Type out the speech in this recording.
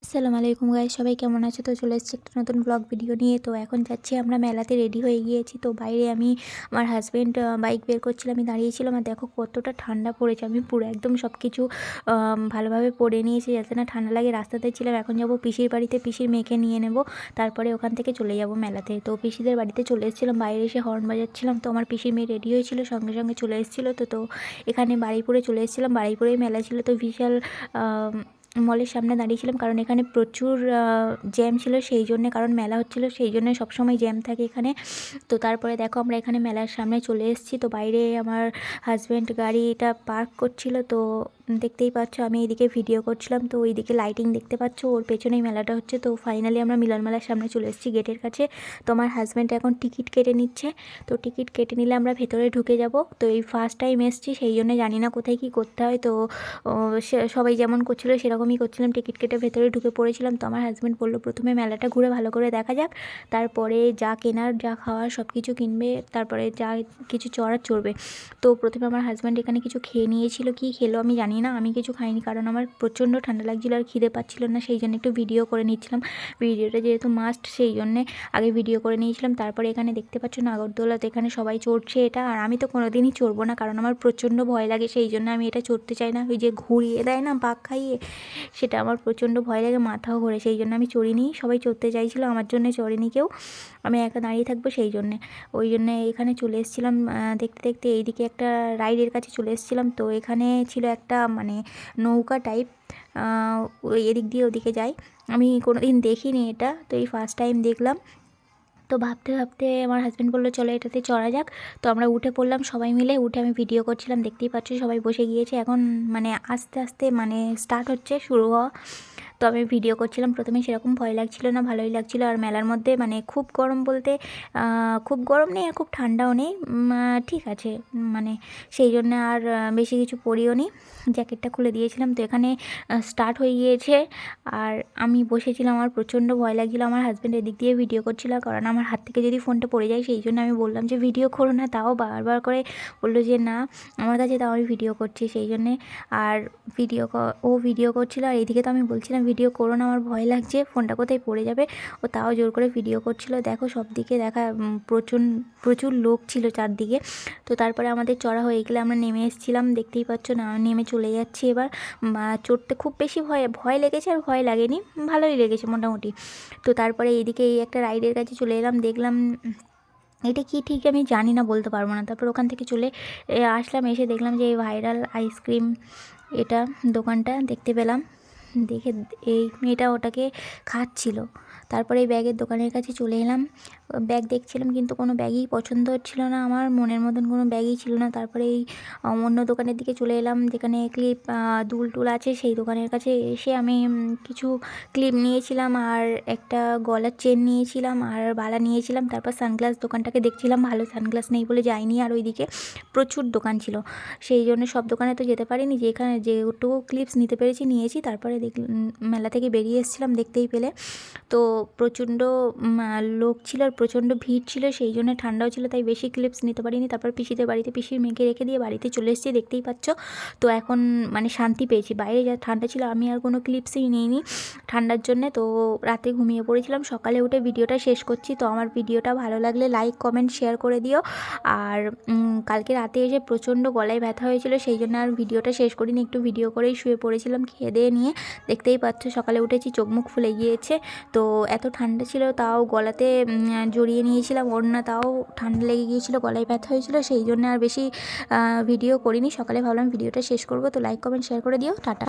আসসালামু আলাইকুম গাইস, সবাই কেমন আছো? তো চলে এসেছি একটা নতুন ব্লগ ভিডিও নিয়ে। তো এখন যাচ্ছি আমরা মেলাতে, রেডি হয়ে গিয়েছি। তো বাইরে আমি আমার হাজব্যান্ড বাইক বের করছিল, আমি দাঁড়িয়েছিলাম। আর দেখো কতটা ঠান্ডা পড়েছে। আমি পুরো একদম সব কিছু ভালোভাবে পরে নিয়েছি যাতে না ঠান্ডা লাগে। রাস্তাতে ছিলাম, এখন যাব পিসির বাড়িতে, পিসির মেয়েকে নিয়ে নেব, তারপরে ওখান থেকে চলে যাব মেলাতে। তো পিসিদের বাড়িতে চলে এসেছিলাম, বাইরে এসে হর্ন বাজাচ্ছিলাম। তো আমার পিসির মেয়ে রেডি হয়েছিল, সঙ্গে সঙ্গে চলে এসেছিলো। তো এখানে বারুইপুরে চলে এসেছিলাম, বারুইপুরেই মেলা ছিল। তো বিশাল মলের সামনে দাঁড়িয়েছিলাম, কারণ এখানে প্রচুর জ্যাম ছিল সেই জন্যে, কারণ মেলা হচ্ছিলো সেই জন্য সবসময় জ্যাম থাকে এখানে। তো তারপরে দেখো আমরা এখানে মেলার সামনে চলে এসেছি। তো বাইরে আমার হাজব্যান্ড গাড়িটা পার্ক করছিল, তো দেখতেই পাচ্ছ আমি এইদিকে ভিডিও করছিলাম। তো ওইদিকে লাইটিং দেখতে পাচ্ছ, ওর পেছনেই মেলাটা হচ্ছে। তো ফাইনালি আমরা মিলন মেলার সামনে চলে এসেছি, গেটের কাছে। তো আমার হাজব্যান্ড এখন টিকিট কেটে নিচ্ছে। তো টিকিট কেটে নিলে আমরা ভেতরে ঢুকে যাব। তো এই ফার্স্ট টাইম এসেছি সেই জন্য জানি না কোথায় কী করতে হয়। তো সবাই যেমন করছিলো সেরকমই করছিলাম, টিকিট কেটে ভেতরে ঢুকে পড়েছিলাম। তো আমার হাজব্যান্ড বললো প্রথমে মেলাটা ঘুরে ভালো করে দেখা যাক, তারপরে যা কেনার যা খাওয়ার সব কিছু কিনবে, তারপরে যা কিছু চড়বে। তো প্রথমে আমার হাজব্যান্ড এখানে কিছু খেয়ে নিয়েছিল, কি খেলো আমি জানি না, আমি কিছু খাইনি কারণ আমার প্রচণ্ড ঠান্ডা লাগছিলো আর খিদে পাচ্ছিলো না, সেই জন্য একটু ভিডিও করে নিচ্ছিলাম। ভিডিওটা যেহেতু মাস্ট সেই জন্যে আগে ভিডিও করে নিয়েছিলাম। তারপরে এখানে দেখতে পাচ্ছ নাগরদোলা, তো এখানে সবাই চড়ছে এটা, আর আমি তো কোনোদিনই চড়বো না কারণ আমার প্রচণ্ড ভয় লাগে, সেই জন্য আমি এটা চড়তে চাই না। ওই যে ঘুরিয়ে দেয় না পাক খাইয়ে, সেটা আমার প্রচণ্ড ভয় লাগে, মাথাও ঘোরে, সেই জন্য আমি চড়িনি। সবাই চড়তে চাইছিলো, আমার জন্য চড়েনি কেউ, আমি একা দাঁড়িয়ে থাকবো সেই জন্যে। ওই জন্যে এখানে চলে এসেছিলাম। দেখতে দেখতে এইদিকে একটা রাইডের কাছে চলে এসেছিলাম। তো এখানে ছিল একটা মানে নৌকা টাইপ, ওই এদিক দিয়ে ওদিকে যাই, আমি কোনো দিন দেখিনি এটা, তো এই ফার্স্ট টাইম দেখলাম। তো ভাবতে ভাবতে আমার হাজব্যান্ড বললো চলো এটাতে চড়া যাক। তো আমরা উঠে পড়লাম সবাই মিলে, উঠে আমি ভিডিও করছিলাম, দেখতেই পাচ্ছি সবাই বসে গিয়েছে। এখন মানে আস্তে আস্তে মানে স্টার্ট হচ্ছে, শুরু হওয়া। তো আমি ভিডিও করছিলাম, প্রথমে সেরকম ভয় লাগছিল না, ভালোই লাগছিলো। আর মেলার মধ্যে মানে খুব গরম বলতে খুব গরম নেই আর খুব ঠান্ডাও নেই, ঠিক আছে, মানে সেই জন্য আর বেশি কিছু পরিও নি, জ্যাকেটটা খুলে দিয়েছিলাম। তো এখানে স্টার্ট হয়ে গিয়েছে আর আমি বসেছিলাম, আমার প্রচণ্ড ভয় লাগছিলো। আমার হাজব্যান্ড এদিক দিয়ে ভিডিও করছিল, কারণ আমার হাত থেকে যদি ফোনটা পড়ে যায়, সেই জন্য আমি বললাম যে ভিডিও করো না, তাও বারবার করে বললো যে না আমার কাছে, তাও আমি ভিডিও করছি সেই জন্যে। আর ও ভিডিও করছিল, আর এইদিকে তো আমি বলছিলাম ভিডিও করো না, আমার ভয় লাগছে, ফোনটা কোথায় পড়ে যাবে। ও তাও জোর করে ভিডিও করছিল। দেখো সব দিকে প্রচুর লোক ছিল চারদিকে। তো তারপরে আমাদের চড়া হয়ে গেলে আমরা নেমে এসেছিলাম, দেখতেই পাচ্ছ না, নেমে চলে যাচ্ছি এবার। চড়তে খুব বেশি ভয় লেগেছে আর ভয় লাগেনি, ভালোই লেগেছে মোটামুটি। তো তারপরে এইদিকে এই একটা রাইডের কাছে চলে এলাম, দেখলাম এটা কি ঠিক আমি জানি না, বলতে পারবো না। তারপর ওখান থেকে চলে আসলাম, এসে দেখলাম যে এই ভাইরাল আইসক্রিম এটা দোকানটা দেখতে পেলাম, দেখে এই মেয়েটা ওটাকে খাচ্ছিল। তারপরে এই ব্যাগের দোকানের কাছে চলে এলাম, ব্যাগ দেখছিলাম কিন্তু কোনো ব্যাগই পছন্দ হচ্ছিল না, আমার মনের মতন কোনো ব্যাগই ছিল না। তারপরে এই অন্য দোকানের দিকে চলে এলাম যেখানে ক্লিপ দুল টুল আছে, সেই দোকানের কাছে এসে আমি কিছু ক্লিপ নিয়েছিলাম আর একটা গলার চেন নিয়েছিলাম আর বালা নিয়েছিলাম। তারপর সানগ্লাস দোকানটাকে দেখছিলাম, ভালো সানগ্লাস নেই বলে যাইনি। আর ওইদিকে প্রচুর দোকান ছিল, সেই জন্য সব দোকানে তো যেতে পারিনি, যেখানে যেটুকু ক্লিপস নিতে পেরেছি নিয়েছি। তারপরে মেলা থেকে বেরিয়ে এসেছিলাম, দেখতেই পেলে। তো প্রচণ্ড লোক ছিল আর প্রচণ্ড ভিড় ছিল, সেই জন্য ঠান্ডাও ছিল, তাই বেশি ক্লিপস নিতে পারিনি। তারপর পিসিদের বাড়িতে পিসির মেয়েকে রেখে দিয়ে বাড়িতে চলে এসেছি, দেখতেই পাচ্ছ। তো এখন মানে শান্তি পেয়েছি, বাইরে যা ঠান্ডা ছিল আমি আর কোনো ক্লিপসই নিইনি ঠান্ডার জন্যে। তো রাতে ঘুমিয়ে পড়েছিলাম, সকালে উঠে ভিডিওটা শেষ করছি। তো আমার ভিডিওটা ভালো লাগলে লাইক কমেন্ট শেয়ার করে দিও। আর কালকে রাতে এসে প্রচণ্ড গলায় ব্যথা হয়েছিল, সেই জন্য আর ভিডিওটা শেষ করিনি, একটু ভিডিও করেই শুয়ে পড়েছিলাম খেয়ে দিয়ে নিয়ে। দেখতেই পাচ্ছ সকালে উঠেছি, চোখ মুখ ফুলে গিয়েছে। তো এত ঠান্ডা ছিল, তাও গলাতে জড়িয়ে নিয়েছিলাম ওড়না, তাও ঠান্ডা লেগে গিয়েছিল, গলায় ব্যথা হয়েছিল, সেই জন্য আর বেশি ভিডিও করিনি। সকালে ভাবলাম ভিডিওটা শেষ করব। তো লাইক কমেন্ট শেয়ার করে দিও, টাটা।